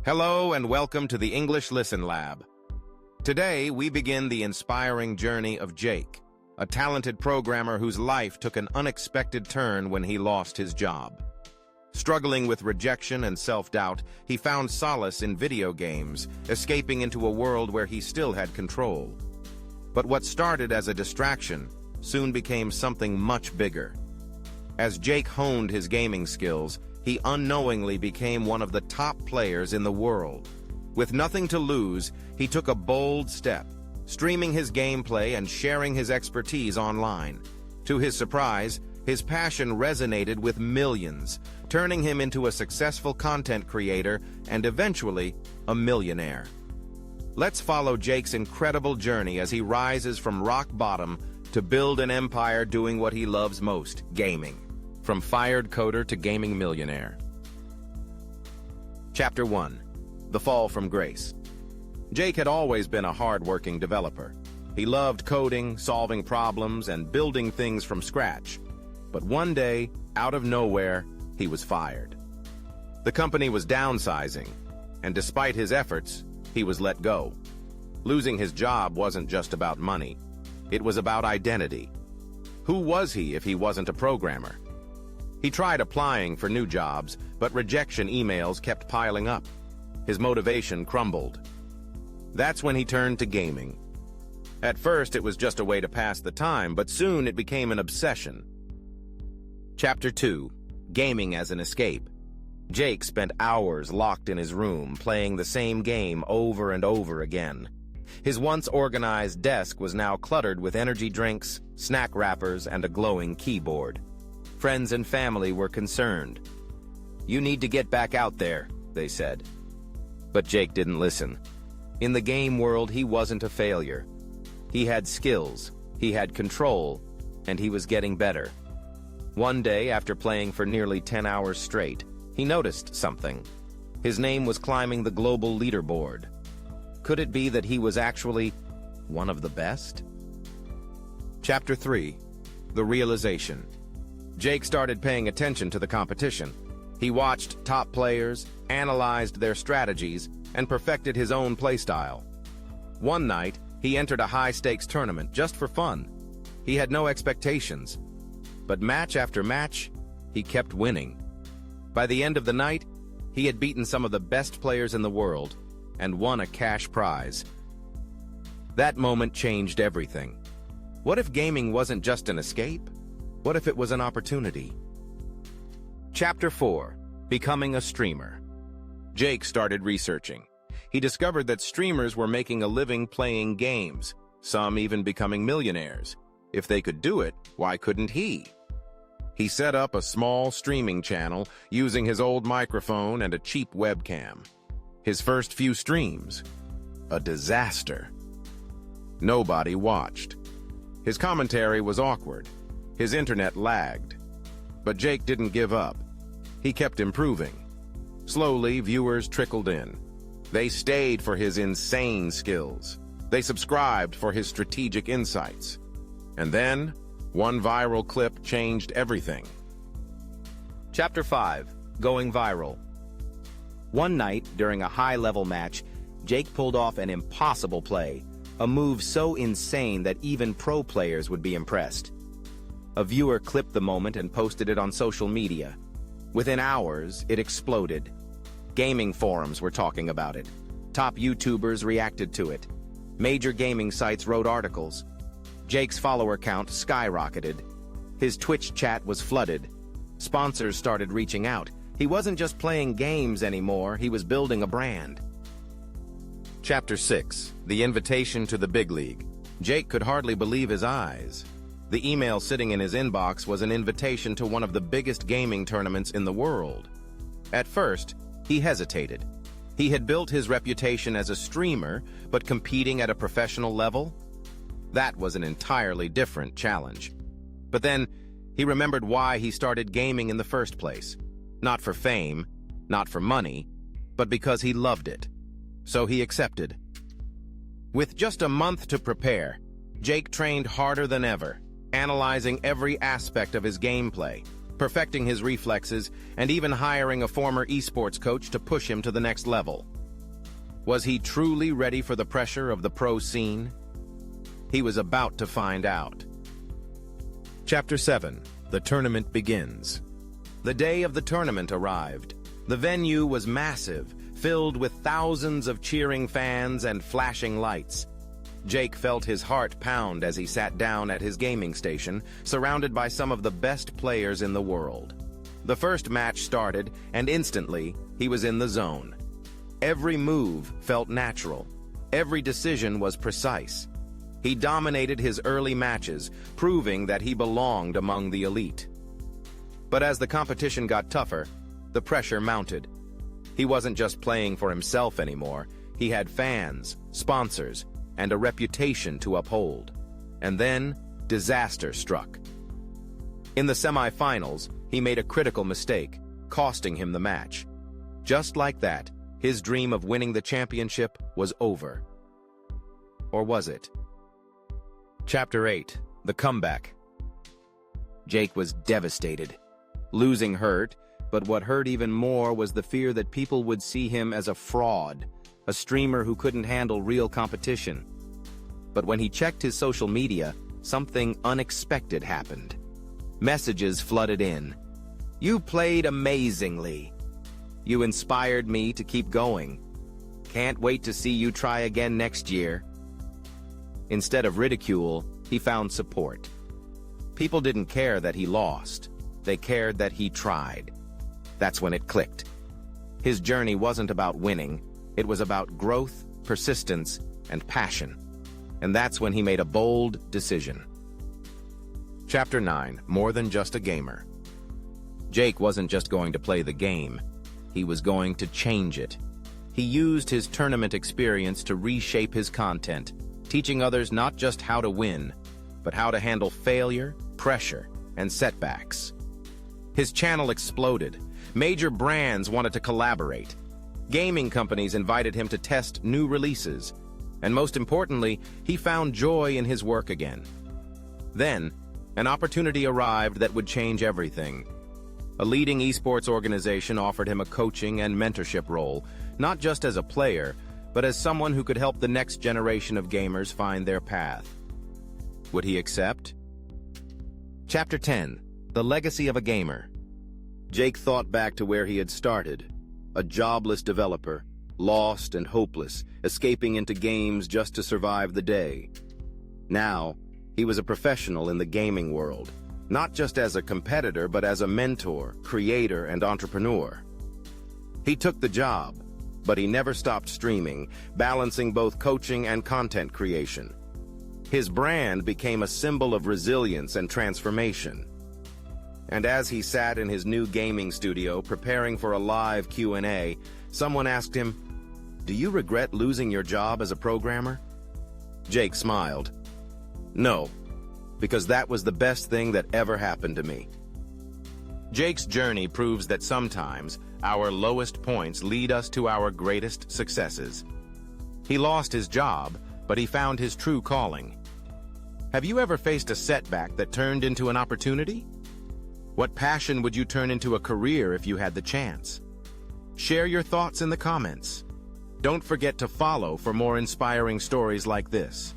Hello and welcome to the English Listen Lab. Today, we begin the inspiring journey of Jake, a talented programmer whose life took an unexpected turn when he lost his job. Struggling with rejection and self-doubt, he found solace in video games, escaping into a world where he still had control. But what started as a distraction soon became something much bigger. As Jake honed his gaming skills, he unknowingly became one of the top players in the world. With nothing to lose, he took a bold step, streaming his gameplay and sharing his expertise online. To his surprise, his passion resonated with millions, turning him into a successful content creator and eventually a millionaire. Let's follow Jake's incredible journey as he rises from rock bottom to build an empire doing what he loves most, gaming. From fired coder to gaming millionaire. Chapter 1. The Fall from Grace. Jake had always been a hard-working developer. He loved coding, solving problems, and building things from scratch. But one day, out of nowhere, he was fired. The company was downsizing, and despite his efforts, he was let go. Losing his job wasn't just about money. It was about identity. Who was he if he wasn't a programmer? He tried applying for new jobs, but rejection emails kept piling up. His motivation crumbled. That's when he turned to gaming. At first, it was just a way to pass the time, but soon it became an obsession. Chapter 2. Gaming as an Escape. Jake spent hours locked in his room, playing the same game over and over again. His once organized desk was now cluttered with energy drinks, snack wrappers, and a glowing keyboard. Friends and family were concerned. "You need to get back out there," they said. But Jake didn't listen. In the game world, he wasn't a failure. He had skills, he had control, and he was getting better. One day, after playing for nearly 10 hours straight, he noticed something. His name was climbing the global leaderboard. Could it be that he was actually one of the best? Chapter 3. The Realization. Jake started paying attention to the competition. He watched top players, analyzed their strategies, and perfected his own playstyle. One night, he entered a high-stakes tournament just for fun. He had no expectations, but match after match, he kept winning. By the end of the night, he had beaten some of the best players in the world and won a cash prize. That moment changed everything. What if gaming wasn't just an escape? What if it was an opportunity? Chapter 4. Becoming a Streamer. Jake started researching. He discovered that streamers were making a living playing games, some even becoming millionaires. If they could do it, why couldn't he? He set up a small streaming channel using his old microphone and a cheap webcam. His first few streams, a disaster. Nobody watched. His commentary was awkward. His internet lagged. But Jake didn't give up. He kept improving. Slowly, viewers trickled in. They stayed for his insane skills. They subscribed for his strategic insights. And then, one viral clip changed everything. Chapter 5. Going Viral. One night, during a high-level match, Jake pulled off an impossible play, a move so insane that even pro players would be impressed. A viewer clipped the moment and posted it on social media. Within hours, it exploded. Gaming forums were talking about it. Top YouTubers reacted to it. Major gaming sites wrote articles. Jake's follower count skyrocketed. His Twitch chat was flooded. Sponsors started reaching out. He wasn't just playing games anymore, he was building a brand. Chapter 6. The Invitation to the Big League. Jake could hardly believe his eyes. The email sitting in his inbox was an invitation to one of the biggest gaming tournaments in the world. At first, he hesitated. He had built his reputation as a streamer, but competing at a professional level? That was an entirely different challenge. But then, he remembered why he started gaming in the first place. Not for fame, not for money, but because he loved it. So he accepted. With just a month to prepare, Jake trained harder than ever, analyzing every aspect of his gameplay. perfecting his reflexes, and even hiring a former esports coach to push him to the next level. Was he truly ready for the pressure of the pro scene? He was about to find out. Chapter 7. The tournament begins. The day of the tournament arrived. The venue was massive, filled with thousands of cheering fans and flashing lights. Jake felt his heart pound as he sat down at his gaming station, surrounded by some of the best players in the world. The first match started, and instantly, he was in the zone. Every move felt natural. Every decision was precise. He dominated his early matches, proving that he belonged among the elite. But as the competition got tougher, the pressure mounted. He wasn't just playing for himself anymore. He had fans, sponsors, and a reputation to uphold. And then, disaster struck. In the semifinals, he made a critical mistake, costing him the match. Just like that, his dream of winning the championship was over. Or was it? Chapter 8. The Comeback. Jake was devastated. Losing hurt, but what hurt even more was the fear that people would see him as a fraud, a streamer who couldn't handle real competition. But when he checked his social media, something unexpected happened. Messages flooded in. "You played amazingly. You inspired me to keep going. Can't wait to see you try again next year." Instead of ridicule, he found support. People didn't care that he lost. They cared that he tried. That's when it clicked. His journey wasn't about winning. It was about growth, persistence, and passion. And that's when he made a bold decision. Chapter 9. More than just a gamer. Jake wasn't just going to play the game. He was going to change it. He used his tournament experience to reshape his content, teaching others not just how to win, but how to handle failure, pressure, and setbacks. His channel exploded. Major brands wanted to collaborate. Gaming companies invited him to test new releases. And most importantly, he found joy in his work again. Then, an opportunity arrived that would change everything. A leading esports organization offered him a coaching and mentorship role, not just as a player, but as someone who could help the next generation of gamers find their path. Would he accept? Chapter 10. The Legacy of a Gamer. Jake thought back to where he had started, a jobless developer, lost and hopeless, escaping into games just to survive the day. Now, he was a professional in the gaming world, not just as a competitor, but as a mentor, creator, and entrepreneur. He took the job, but he never stopped streaming, balancing both coaching and content creation. His brand became a symbol of resilience and transformation. And as he sat in his new gaming studio preparing for a live Q&A, someone asked him, "Do you regret losing your job as a programmer?" Jake smiled. "No, because that was the best thing that ever happened to me." Jake's journey proves that sometimes our lowest points lead us to our greatest successes. He lost his job, but he found his true calling. Have you ever faced a setback that turned into an opportunity? What passion would you turn into a career if you had the chance? Share your thoughts in the comments. Don't forget to follow for more inspiring stories like this.